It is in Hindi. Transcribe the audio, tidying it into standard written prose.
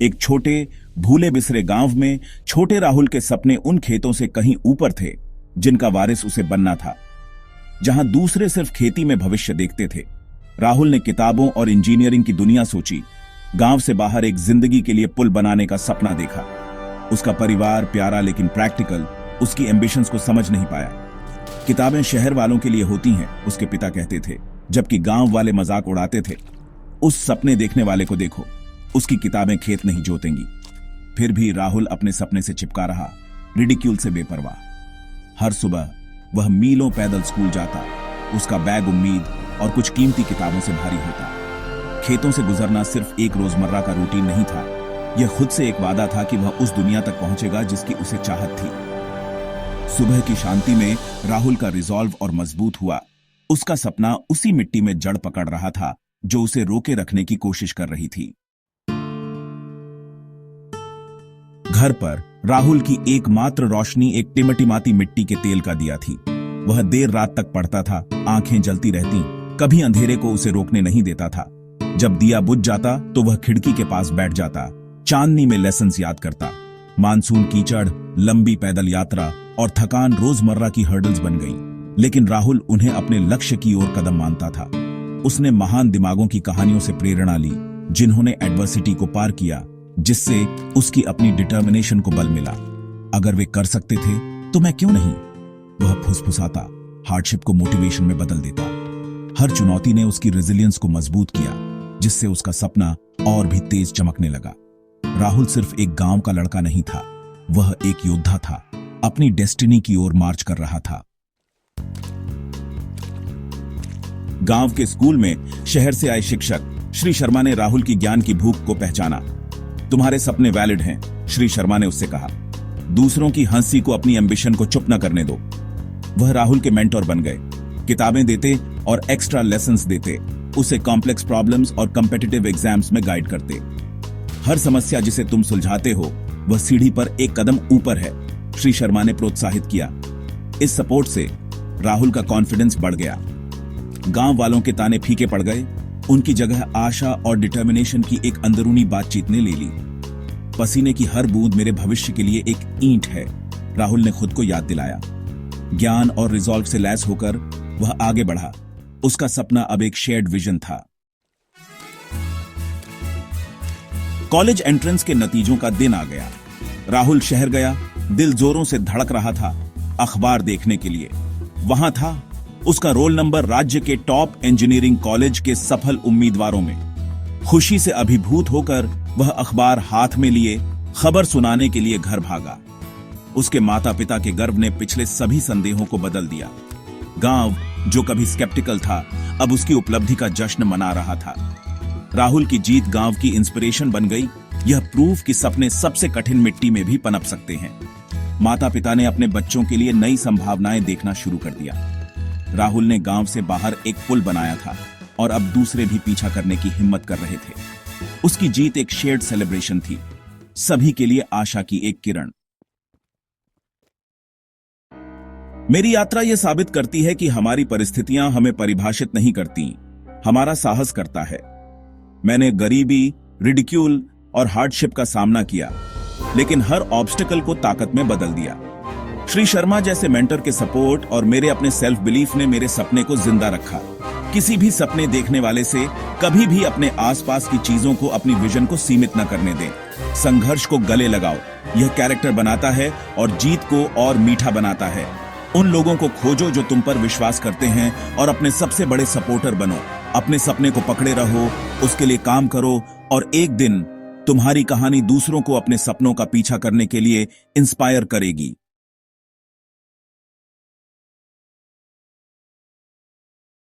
एक छोटे भूले बिसरे गांव में छोटे राहुल के सपने उन खेतों से कहीं ऊपर थे जिनका वारिस उसे बनना था। जहां दूसरे सिर्फ खेती में भविष्य देखते थे, राहुल ने किताबों और इंजीनियरिंग की दुनिया सोची। गांव से बाहर एक जिंदगी के लिए पुल बनाने का सपना देखा। उसका परिवार प्यारा लेकिन प्रैक्टिकल उसकी एम्बिशंस को समझ नहीं पाया। किताबें शहर वालों के लिए होती हैं, उसके पिता कहते थे, जबकि गांव वाले मजाक उड़ाते थे। उस सपने देखने वाले को देखो, उसकी किताबें खेत नहीं जोतेंगी। फिर भी राहुल अपने सपने से चिपका रहा, रिडिक्यूल से बेपरवाह। हर सुबह वह मीलों पैदल स्कूल जाता, उसका बैग उम्मीद और कुछ कीमती किताबों से भारी होता। खेतों से गुजरना सिर्फ एक रोजमर्रा का रूटीन नहीं था, यह खुद से एक वादा था कि वह उस दुनिया तक पहुंचेगा जिसकी उसे चाहत थी। सुबह की शांति में राहुल का रिजॉल्व और मजबूत हुआ। उसका सपना उसी मिट्टी में जड़ पकड़ रहा था जो उसे रोके रखने की कोशिश कर रही थी। घर पर राहुल की एकमात्र रोशनी एक टिमटिमाती मिट्टी के तेल का दिया थी। वह देर रात तक पढ़ता था, आंखें जलती रहती, कभी अंधेरे को उसे रोकने नहीं देता था। जब दिया बुझ जाता तो वह खिड़की के पास बैठ जाता, चांदनी में लेसन्स याद करता। मानसून कीचड़, लंबी पैदल यात्रा और थकान रोजमर्रा की हर्डल्स बन गई, लेकिन राहुल उन्हें अपने लक्ष्य की ओर कदम मानता था। उसने महान दिमागों की कहानियों से प्रेरणा ली, जिन्होंने एडवर्सिटी को पार किया, जिससे उसकी अपनी डिटर्मिनेशन को बल मिला। अगर वे कर सकते थे तो मैं क्यों नहीं? वह फुसफुसाता, हार्डशिप को मोटिवेशन में बदल देता। हर चुनौती ने उसकी रेजिलियंस को मजबूत किया, जिससे उसका सपना और भी तेज चमकने लगा। राहुल सिर्फ एक गांव का लड़का नहीं था, वह एक योद्धा था, अपनी डेस्टिनी की ओर मार्च कर रहा था। गांव के स्कूल में शहर से आए शिक्षक श्री शर्मा ने राहुल की ज्ञान की भूख को पहचाना। तुम्हारे सपने वैलिड हैं, श्री शर्मा ने उससे कहा। दूसरों की हंसी को अपनी एम्बिशन को चुप न करने दो। वह राहुल के मेंटोर बन गए, किताबें देते और एक्स्ट्रा लेसन्स देते, उसे कॉम्प्लेक्स प्रॉब्लम्स और कॉम्पिटिटिव एग्जाम्स में गाइड करते। हर समस्या जिसे तुम सुलझाते हो वह सीढ़ी पर एक कदम ऊपर है, श्री शर्मा ने प्रोत्साहित किया। इस सपोर्ट से राहुल का कॉन्फिडेंस बढ़ गया। गांव वालों के ताने फीके पड़ गए, उनकी जगह आशा और डिटर्मिनेशन की एक अंदरूनी बातचीत ने ले ली। पसीने की हर बूंद मेरे भविष्य के लिए एक ईंट है, राहुल ने खुद को याद दिलाया। ज्ञान और रिजॉल्व से लैस होकर वह आगे बढ़ा। उसका सपना अब एक शेयर्ड विजन था। कॉलेज एंट्रेंस के नतीजों का दिन आ गया। राहुल शहर गया, दिल जोरों से धड़क रहा था अखबार देखने के लिए। वहां था उसका रोल नंबर राज्य के टॉप इंजीनियरिंग कॉलेज के सफल उम्मीदवारों में। खुशी से अभिभूत होकर वह अखबार हाथ में लिए खबर सुनाने के लिए घर भागा। उसके माता पिता के गर्व ने पिछले सभी संदेहों को बदल दिया। गांव जो कभी स्केप्टिकल था अब उसकी उपलब्धि का जश्न मना रहा था। राहुल की जीत गांव की इंस्पिरेशन बन गई। यह प्रूफ कि सपने सबसे कठिन मिट्टी में भी पनप सकते हैं। माता पिता ने अपने बच्चों के लिए नई संभावनाएं देखना शुरू कर दिया। राहुल ने गांव से बाहर एक पुल बनाया था और अब दूसरे भी पीछा करने की हिम्मत कर रहे थे। उसकी जीत एक शेयर्ड सेलिब्रेशन थी, सभी के लिए आशा की एक किरण। मेरी यात्रा यह साबित करती है कि हमारी परिस्थितियां हमें परिभाषित नहीं करती, हमारा साहस करता है। मैंने गरीबी, रिडिक्यूल और हार्डशिप का सामना किया, लेकिन हर ऑब्स्टिकल को ताकत में बदल दिया। श्री शर्मा जैसे मेंटर के सपोर्ट और मेरे अपने सेल्फ बिलीफ ने मेरे सपने को जिंदा रखा। किसी भी सपने देखने वाले से कभी भी अपने आसपास की चीजों को अपनी विजन को सीमित न करने दें। संघर्ष को गले लगाओ, यह कैरेक्टर बनाता है और जीत को और मीठा बनाता है। उन लोगों को खोजो जो तुम पर विश्वास करते हैं और अपने सबसे बड़े सपोर्टर बनो। अपने सपने को पकड़े रहो, उसके लिए काम करो और एक दिन तुम्हारी कहानी दूसरों को अपने सपनों का पीछा करने के लिए इंस्पायर करेगी।